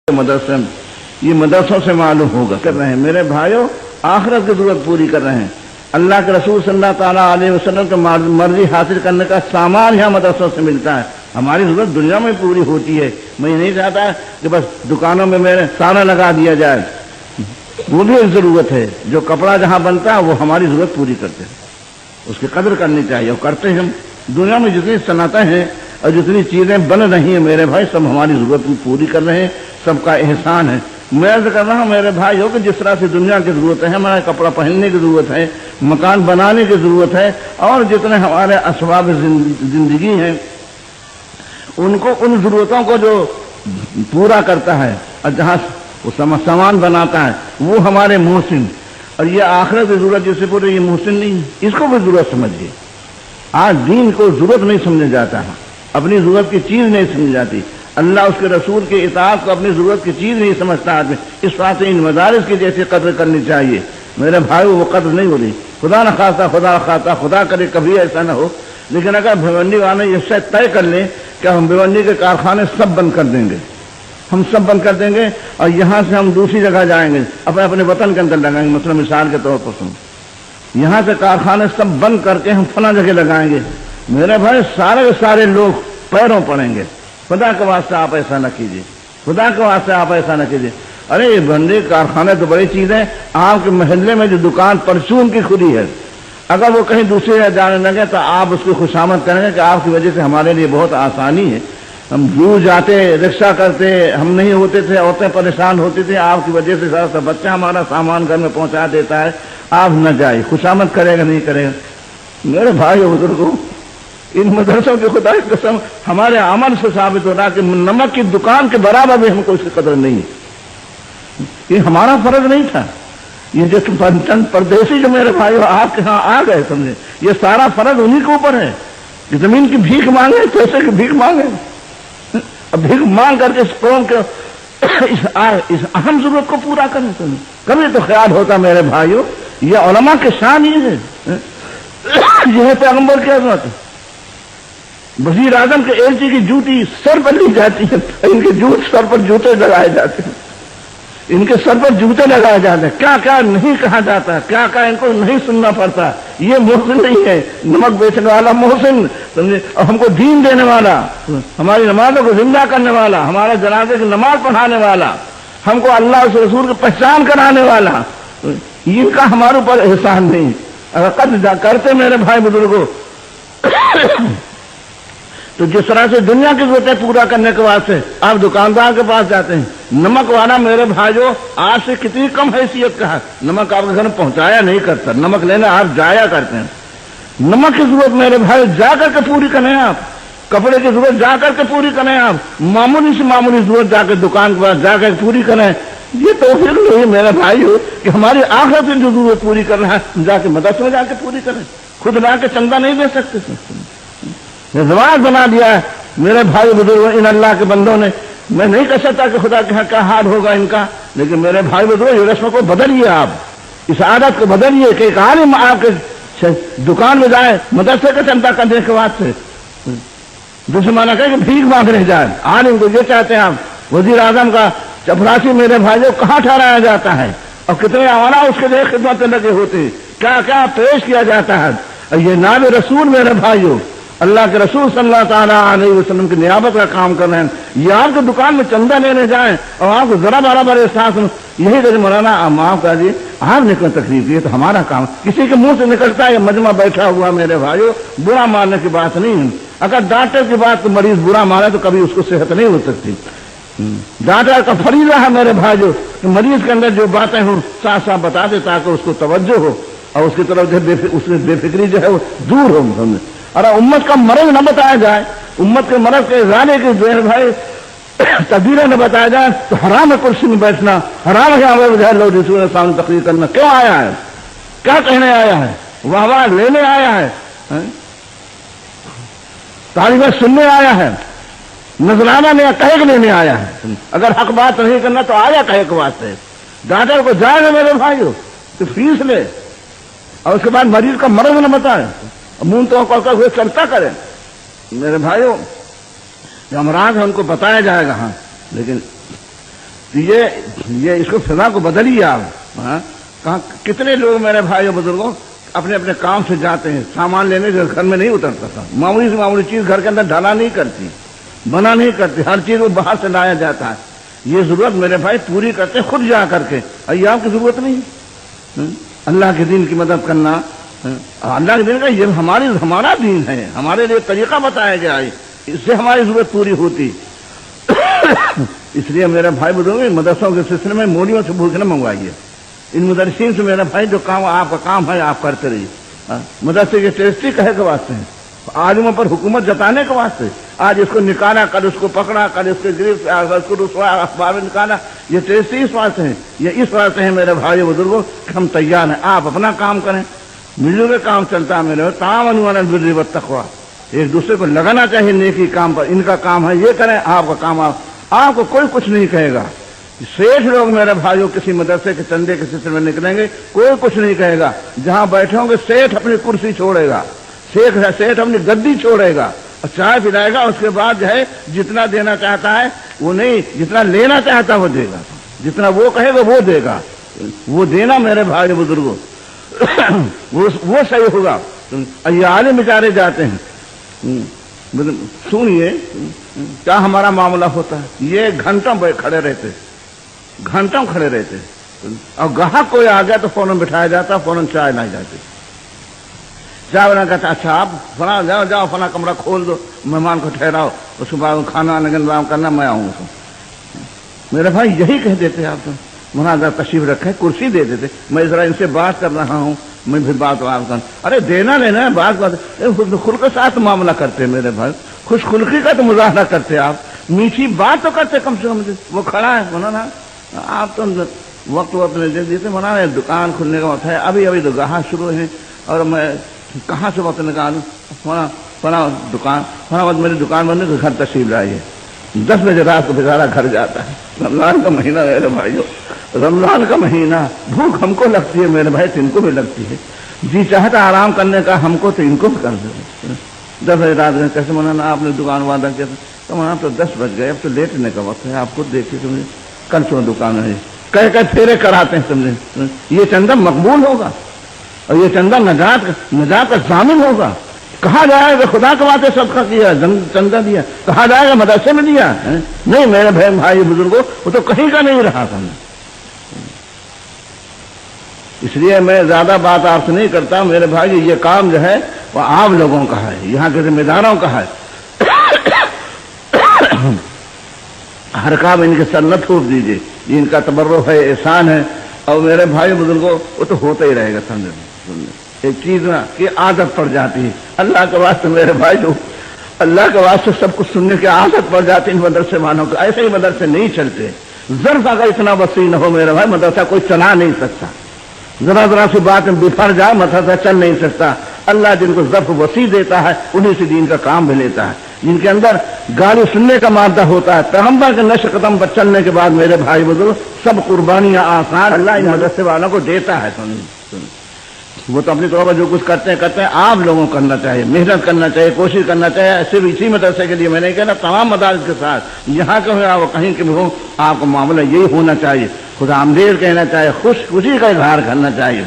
مدرسے یہ مدرسوں سے معلوم ہوگا کر رہے ہیں میرے بھائیوں، آخرت کی ضرورت پوری کر رہے ہیں۔ اللہ کے رسول صلی اللہ تعالیٰ علیہ وسلم کی مرضی حاصل کرنے کا سامان یہاں مدرسوں سے ملتا ہے۔ ہماری ضرورت دنیا میں پوری ہوتی ہے۔ میں یہ نہیں چاہتا کہ بس دکانوں میں میرے سارا لگا دیا جائے، وہ بھی ایک ضرورت ہے۔ جو کپڑا جہاں بنتا ہے وہ ہماری ضرورت پوری کرتے ہیں، اس کی قدر کرنی چاہیے، اور کرتے ہیں ہم۔ دنیا میں جتنی صنعتیں ہیں اور جتنی چیزیں بن رہی ہیں میرے بھائی، سب ہماری ضرورت پوری کر رہے ہیں، سب کا احسان ہے۔ میں عرض کر رہا ہوں میرے بھائیوں کہ جس طرح سے دنیا کی ضرورت ہے، ہمارے کپڑا پہننے کی ضرورت ہے، مکان بنانے کی ضرورت ہے، اور جتنے ہمارے اسباب زندگی ہیں ان کو، ان ضرورتوں کو جو پورا کرتا ہے اور جہاں وہ سامان بناتا ہے وہ ہمارے محسن۔ اور یہ آخرت کی ضرورت جس سے پورے یہ محسن نہیں ہے، اس کو بھی ضرورت سمجھیے۔ آج دین کو ضرورت نہیں سمجھا جاتا ہے، اپنی ضرورت کی چیز نہیں سمجھی جاتی۔ اللہ اس کے رسول کے اطاعت کو اپنی ضرورت کی چیز نہیں سمجھتا آدمی۔ اس بات سے ان مدارس کی جیسی قدر کرنی چاہیے میرے بھائیو، وہ قدر نہیں ہو رہی۔ خدا نہ خواستہ خدا کرے کبھی ایسا نہ ہو، لیکن اگر بھیونڈی والے یہ شاید طے کر لیں کہ ہم بھیونڈی کے کارخانے سب بند کر دیں گے، ہم سب بند کر دیں گے، اور یہاں سے ہم دوسری جگہ جائیں گے، اپنے وطن کے اندر لگائیں گے۔ مثلا مثال کے طور پر سن، یہاں سے کارخانے سب بند کر کے ہم فلاں جگہ لگائیں گے، میرے بھائی سارے کے سارے لوگ پیروں پڑیں گے۔ خدا کے واسطے آپ ایسا نہ کیجیے، خدا کے واسطے آپ ایسا نہ کیجیے۔ ارے یہ بندے کارخانے تو بڑی چیز ہے۔ آپ کے محلے میں جو دکان پرچون کی کھلی ہے، اگر وہ کہیں دوسری جگہ جانے لگے تو آپ اس کی خوشامد کریں گے کہ آپ کی وجہ سے ہمارے لیے بہت آسانی ہے۔ ہم دور جاتے، رکشہ کرتے، ہم نہیں ہوتے تھے، عورتیں پریشان ہوتی تھیں، آپ کی وجہ سے سارا بچہ ہمارا سامان گھر میں پہنچا دیتا ہے، آپ نہ جائے۔ خوشامد کرے گا نہیں کرے گا؟ میرے بھائی بزرگوں، ان مدرسوں کی خدا کی قسم ہمارے عمل سے ثابت ہو رہا کہ نمک کی دکان کے برابر بھی ہم کو اس کی قدر نہیں ہے۔ یہ ہمارا فرض نہیں تھا۔ یہ جو چند پردیسی جو میرے بھائی آپ کے ہاں آ گئے، سمجھے، یہ سارا فرض انہی کے اوپر ہے کہ زمین کی بھیک مانگے، پیسے کی بھیک مانگے، اب بھیک مانگ کر کے اس قوم کے اس اہم ضرورت کو پورا کریں۔ کبھی تو خیال ہوتا میرے بھائیوں، یہ علماء کے شان یہ ہے، یہ ہے پیغمبر کی عظمت۔ وزیر اعظم کے ایلچی کی جوتی سر پر لی جاتی ہے، ان کے سر پر جوتے لگائے جاتے ہیں، ان کے سر پر جوتے لگائے جاتے ہیں۔ کیا کیا نہیں کہا جاتا، کیا کیا ان کو نہیں سننا پڑتا۔ یہ محسن نہیں ہے، نمک بیچنے والا محسن، سمجھے، اور ہم کو دین دینے والا، ہماری نمازوں کو زندہ کرنے والا، ہمارے جنازے کی نماز پڑھانے والا، ہم کو اللہ اس رسول کی پہچان کرانے والا، ان کا ہمارے اوپر احسان نہیں۔ اگر قد کرتے میرے بھائی بزرگوں، تو جس طرح سے دنیا کی ضرورتیں پورا کرنے کے واسطے آپ دکاندار کے پاس جاتے ہیں، نمک والا میرے بھائیوں آج سے کتنی کم حیثیت کا ہے، نمک آپ کے گھر میں پہنچایا نہیں کرتا، نمک لینے آپ جایا کرتے ہیں۔ نمک کی ضرورت میرے بھائی جا کر کے پوری کریں آپ، کپڑے کی ضرورت جا کر کے پوری کریں آپ، معمولی سے معمولی ضرورت جا کے دکان کے پاس جا کر پوری کریں۔ یہ توفیق نہیں میرے بھائیوں کہ ہماری آخرت کی جو ضرورت پوری کرنا ہے جا کے مدرسے میں جا کے پوری کریں، خود لا کے چندہ نہیں دے سکتے۔ رواج بنا دیا ہے میرے بھائی بزرگ ان اللہ کے بندوں نے۔ میں نہیں کہہ سکتا کہ خدا کے کیا حال ہوگا ان کا، لیکن میرے بھائی بزرگ یہ رسم کو بدلیے، آپ اس عادت کو بدلیے کہ ایک عالم آپ کے دکان میں جائے مدرسے کا چندہ کرنے کے بعد سے دوسرے مانا کہ بھیک مانگنے جائے۔ عالم کو یہ چاہتے ہیں آپ، وزیر اعظم کا چپراسی میرے بھائیوں کہاں ٹھہرایا جاتا ہے، اور کتنے آوانا اس کے لیے خدمت لگے ہوتے ہیں، کیا کیا پیش کیا جاتا ہے۔ اور یہ نائب رسول میرے بھائیوں، اللہ کے رسول صلی اللہ تعالیٰ علیہ وسلم کی نیابت کا کام کر رہے ہیں، یہ آپ کو دکان میں چندہ لینے جائیں اور آپ کو ذرا برابر احساس ہو، یہی کہ مولانا آپ معاف کر دیے، آپ نے کوئی تکلیف کی تو ہمارا کام، کسی کے منہ سے نکلتا ہے یہ مجمع بیٹھا ہوا میرے بھائیوں، برا ماننے کی بات نہیں ہے۔ اگر ڈاکٹر کی بات کو مریض برا مانے تو کبھی اس کو صحت نہیں ہو سکتی۔ ڈاکٹر کا فریضہ ہے میرے بھائیوں کہ مریض کے اندر جو باتیں ہوں صاف صاف بتا دے تاکہ اس کو توجہ ہو اور اس کی طرف جو اس میں بے فکری جو ہے وہ دور ہو۔ اور امت کا مرض نہ بتایا جائے، امت کے مرض کے ازالے کے جو ہے بھائی تدبیریں نہ بتایا جائے تو حرام ہے کرسی میں بیٹھنا، حرام ہے لوگ رسول کے سامنے تقریر کرنا۔ کیوں آیا ہے، کیا کہنے آیا ہے، واہ واہ لینے آیا ہے، تعریفیں سننے آیا ہے، نذرانہ نے کہے لینے آیا ہے؟ اگر حق بات نہیں کرنا تو آیا کہے کے واسطے۔ ڈاکٹر کو جائے گا میرے بھائیو تو فیس لے، اور اس کے بعد مریض کا مرض نہ بتائے، منہ تو کر ہوئے چلتا کرے۔ میرے بھائیوں جو امراض ہے ان کو بتایا جائے گا، ہاں، لیکن یہ اس کو فضا کو بدلیے آپ. کہاں کتنے لوگ میرے بھائیوں بزرگوں اپنے اپنے کام سے جاتے ہیں, سامان لینے کے گھر میں نہیں اترتا تھا, معمولی سے معمولی چیز گھر کے اندر ڈھالا نہیں کرتی, بنا نہیں کرتی, ہر چیز وہ باہر سے لایا جاتا ہے. یہ ضرورت میرے بھائی پوری کرتے خود جا کر کے, ایام کی ضرورت نہیں. اللہ کے دین کی مدد کرنا, اللہ کے دین کا یہ ہمارا دین ہے, ہمارے لیے طریقہ بتایا گیا ہے, اس سے ہماری ضرورت پوری ہوتی. اس لیے میرے بھائی بزرگ مدرسوں کے سلسلے میں مولیوں سے بھوک نہ منگوائیے. ان مدرسین سے میرا بھائی جو کام آپ کا کام ہے آپ کرتے رہیے. مدرسے کے ٹیسٹی کہے کے واسطے ہیں, عالموں پر حکومت جتانے کے واسطے. آج اس کو نکالا, کل اس کو پکڑا, کل اس کے گرفت, اس کو رسوا اخبار میں نکالا. یہ ٹیسٹی اس واسطے ہیں, یہ اس واسطے ہیں میرے بھائی بزرگوں کہ ہم تیار ہیں, آپ اپنا کام کریں. مل جل کے کام چلتا ہے میرے, تعاونوا علی البر والتقوی, ایک دوسرے کو لگانا چاہیے نیکی کام پر. ان کا کام ہے یہ کریں, آپ کا کام آپ کو کوئی کچھ نہیں کہے گا. سیٹھ لوگ میرے بھائیوں کسی مدرسے کے چندے کے سلسلے میں نکلیں گے, کوئی کچھ نہیں کہے گا. جہاں بیٹھے ہوں گے سیٹھ اپنی کرسی چھوڑے گا, سیٹھ اپنی گدی چھوڑے گا اور چائے پلائے گا. اس کے بعد جو ہے جتنا دینا چاہتا ہے وہ نہیں, جتنا لینا چاہتا وہ دے گا, جتنا وہ کہے گا وہ دے گا. وہ دینا میرے بھائی بزرگوں وہ صحیح ہوگا. یہ عالم بیچارے جاتے ہیں, سنیے کیا ہمارا معاملہ ہوتا ہے. یہ گھنٹوں کھڑے رہتے, گھنٹوں کھڑے رہتے, اور گاہک کوئی آ گیا تو فوراً بٹھایا جاتا, فوراً چائے لائی جاتی. چائے بنا کہتا اچھا آپ فلاں جاؤ فلاں کمرہ کھول دو, مہمان کو ٹھہراؤ, اس کے بعد کھانا انتظام کرنا, میں آؤں گا. میرے بھائی یہی کہہ دیتے آپ تو, مناظر تشریف رکھے, کرسی دے دیتے, میں ذرا ان سے بات کر رہا ہوں, میں پھر بات کروں. ارے دینا لینا ہے, بات خلق کے ساتھ معاملہ کرتے میرے بھائی, خوش خلقی کا تو مظاہرہ کرتے آپ, میٹھی بات تو کرتے کم سے کم. وہ کھڑا ہے مولانا, آپ تو وقت نہیں دے دیتے مولانا, دکان کھلنے کا وقت ہے, ابھی تو گاہک شروع ہے, اور میں کہاں سے وقت نکالوں. فلاں دکان فلاں وقت میری دکان بند ہے, گھر تشریف لائیے. 10 بجے رات کو بیچارہ گھر جاتا ہے. رمضان کا مہینہ میرے بھائیوں, رمضان کا مہینہ, بھوک ہم کو لگتی ہے میرے بھائی, ان کو بھی لگتی ہے. جی چاہتا آرام کرنے کا ہم کو, تو ان کو بھی کر دو. 10 بجے رات میں کیسے مولانا آپ نے دکان وعدہ کیا تھا, تو مولانا تو 10 بج گئے, اب تو لیٹنے کا وقت ہے, آپ خود دیکھیے سمجھے, کل سو دکان ہے, کہہ پھیرے کراتے ہیں سمجھے. یہ چندہ مقبول ہوگا, اور یہ چندہ نجات کا ضامن ہوگا. کہا جائے گا خدا کے واسطے صدقہ کیا, چندہ دیا, کہا جائے گا مدرسے میں دیا. نہیں میرے بھائی بزرگوں, وہ تو کہیں کا نہیں رہا تھا. اس لیے میں زیادہ بات آپ سے نہیں کرتا میرے بھائی. یہ کام جو ہے وہ آپ لوگوں کا ہے, یہاں کے ذمہ داروں کا ہے. ہر کام ان کے سر نہ تھوپ دیجیے, یہ ان کا تبرک ہے, احسان ہے. اور میرے بھائی بزرگوں وہ تو ہوتا ہی رہے گا. سمجھے ایک چیز نا کہ عادت پڑ جاتی ہے. اللہ کے واسطے میرے بھائی جو اللہ کے واسطے سب کچھ سننے کی عادت پڑ جاتی ہے ان مدرسے والوں کو. ایسے ہی مدرسے نہیں چلتے. ظرف اگر اتنا وسیع نہ ہو میرے بھائی, مدرسہ کوئی چلا نہیں سکتا. ذرا سی بات میں بفر جائے مدرسہ چل نہیں سکتا. اللہ جن کو ظرف وسیع دیتا ہے انہیں سے دین کا کام بھی لیتا ہے. جن کے اندر گالی سننے کا مادہ ہوتا ہے, پیغمبر کے نشر قدم پر چلنے کے بعد میرے بھائی بزرگ سب قربانیاں آسان اللہ ان مدرسے والوں کو دیتا ہے. وہ تو اپنی طور پر جو کچھ کرتے ہیں آپ لوگوں کو کرنا چاہیے, محنت کرنا چاہیے, کوشش کرنا چاہیے. صرف اسی مدرسے کے لیے میں نہیں کہنا, تمام مدارس کے ساتھ یہاں کا ہو کہیں کے بھی ہو, آپ کا معاملہ یہی ہونا چاہیے. خدا آمدید کہنا چاہیے, خوشی کا اظہار کرنا چاہیے.